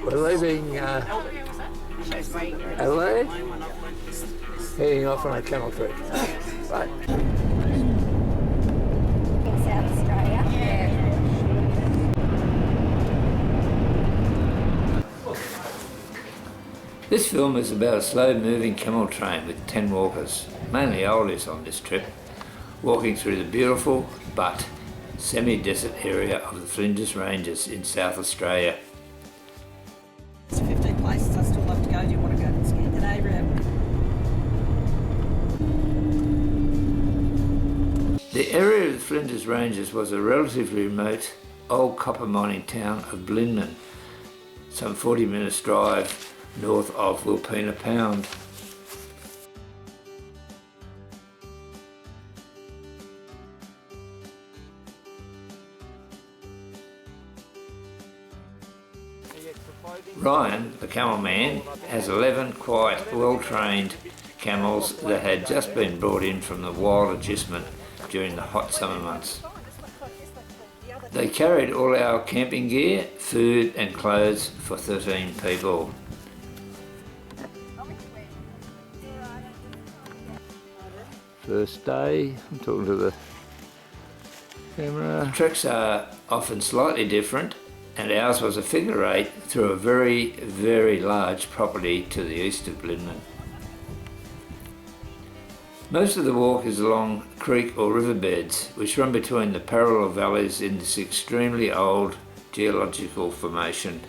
We're leaving Adelaide, heading off on a camel trip. Right. In South Australia. Yeah. This film is about a slow-moving camel train with 10 walkers, mainly oldies on this trip, walking through the beautiful but semi-desert area of the Flinders Ranges in South Australia. There's 15 places I still love to go. Do you want to go to Scandinavia? The area of the Flinders Ranges was a relatively remote old copper mining town of Blinman, some 40 minutes drive north of Wilpena Pound. Ryan, the camel man, has 11 quiet, well-trained camels that had just been brought in from the wild adjustment during the hot summer months. They carried all our camping gear, food and clothes for 13 people. First day, I'm talking to the camera. The treks are often slightly different, and ours was a figure eight through a very, very large property to the east of Blinman. Most of the walk is along creek or riverbeds which run between the parallel valleys in this extremely old geological formation.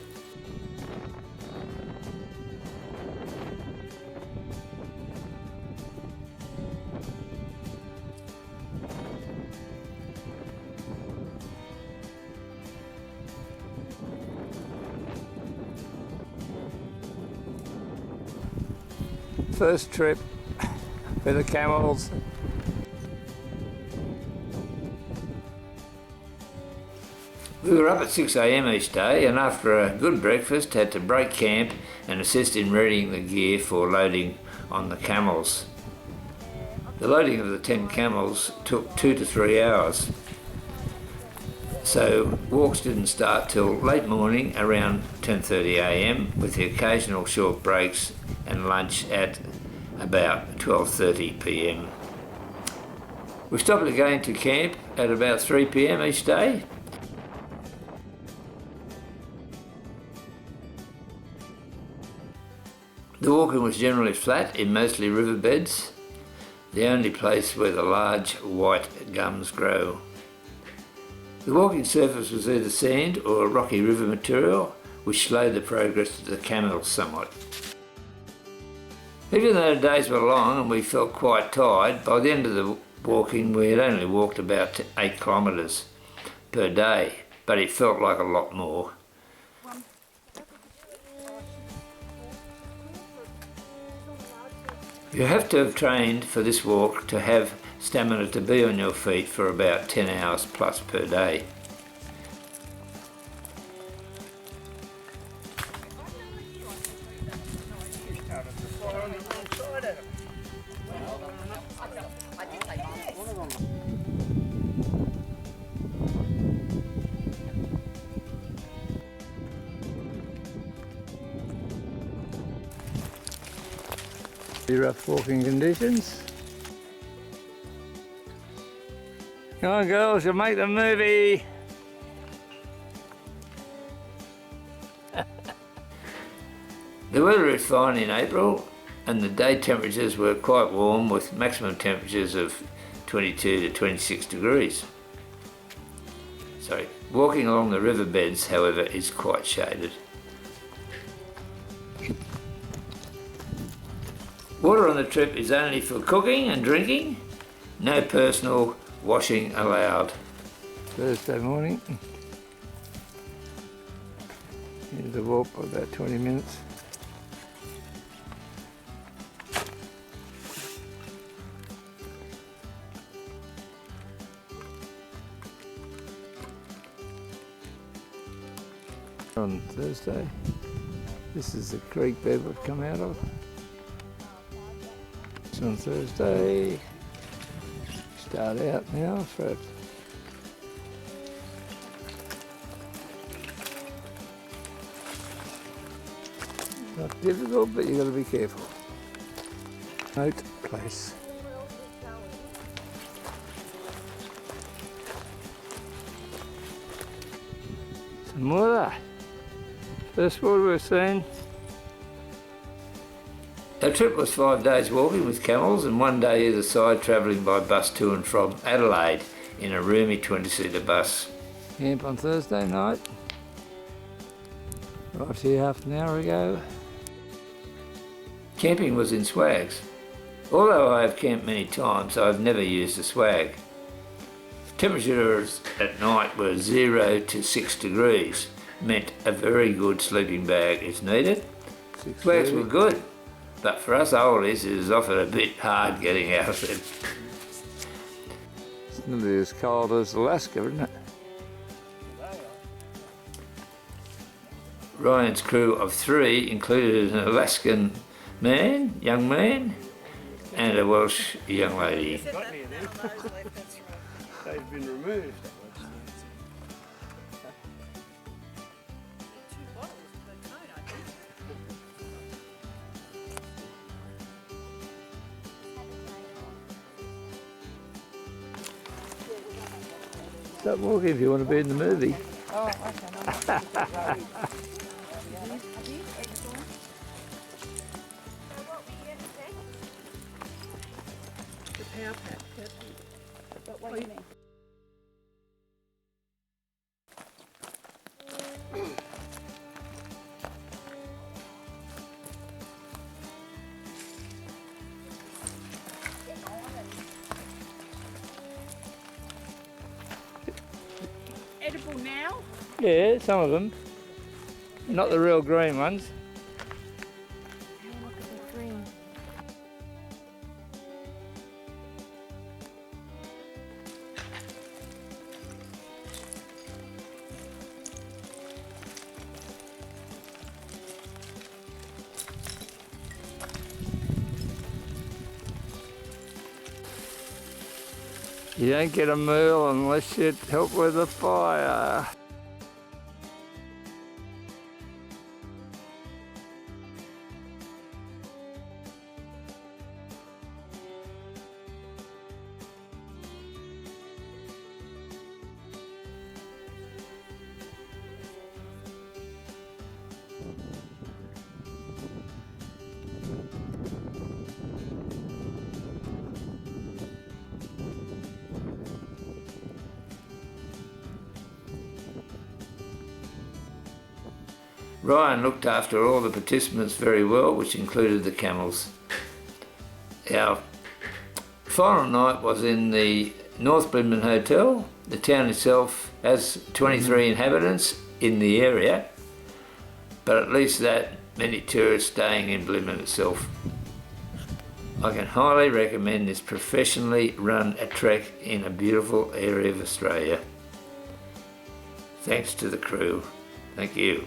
First trip for the camels. We were up at 6 AM each day, and after a good breakfast had to break camp and assist in readying the gear for loading on the camels. The loading of the 10 camels took 2 to 3 hours, so walks didn't start till late morning around 10:30 AM with the occasional short breaks and lunch at about 12:30 PM. We stopped again to camp at about 3 PM each day. The walking was generally flat in mostly riverbeds, the only place where the large white gums grow. The walking surface was either sand or rocky river material, which slowed the progress of the camels somewhat. Even though the days were long and we felt quite tired, by the end of the walking we had only walked about 8 kilometres per day, but it felt like a lot more. You have to have trained for this walk to have stamina to be on your feet for about 10 hours plus per day. Rough walking conditions. Come on girls, you'll make the movie. The weather is fine in April and the day temperatures were quite warm with maximum temperatures of 22 to 26 degrees. Walking along the riverbeds, however, is quite shaded. Water on the trip is only for cooking and drinking, no personal washing allowed. Thursday morning. Here's the walk for about 20 minutes. On Thursday, this is the creek bed we've come out of. racing on Thursday. Start out now for it. Not difficult, but you've got to be careful. Note place. Some water. First water we've seen. Our trip was 5 days walking with camels and 1 day either side travelling by bus to and from Adelaide in a roomy 20-seater bus. Camp on Thursday night. Arrived here half an hour ago. Camping was in swags. Although I have camped many times, I have never used a swag. Temperatures at night were 0 to 6 degrees, meant a very good sleeping bag is needed. Swags were good, but for us oldies it is often a bit hard getting out of them. It's nearly as cold as Alaska, isn't it? Ryan's crew of 3 included an Alaskan young man, and a Welsh young lady. They've been removed. Stop walking if you want to be in the movie. Oh, okay. The power pack. But what do you mean? Edible now? Yeah, some of them. Not the real green ones. Look at the green. You don't get a meal unless you help with the fire. Ryan looked after all the participants very well, which included the camels. Our final night was in the North Blinman Hotel. The town itself has 23 inhabitants in the area, but at least that many tourists staying in Blinman itself. I can highly recommend this professionally run a trek in a beautiful area of Australia. Thanks to the crew. Thank you.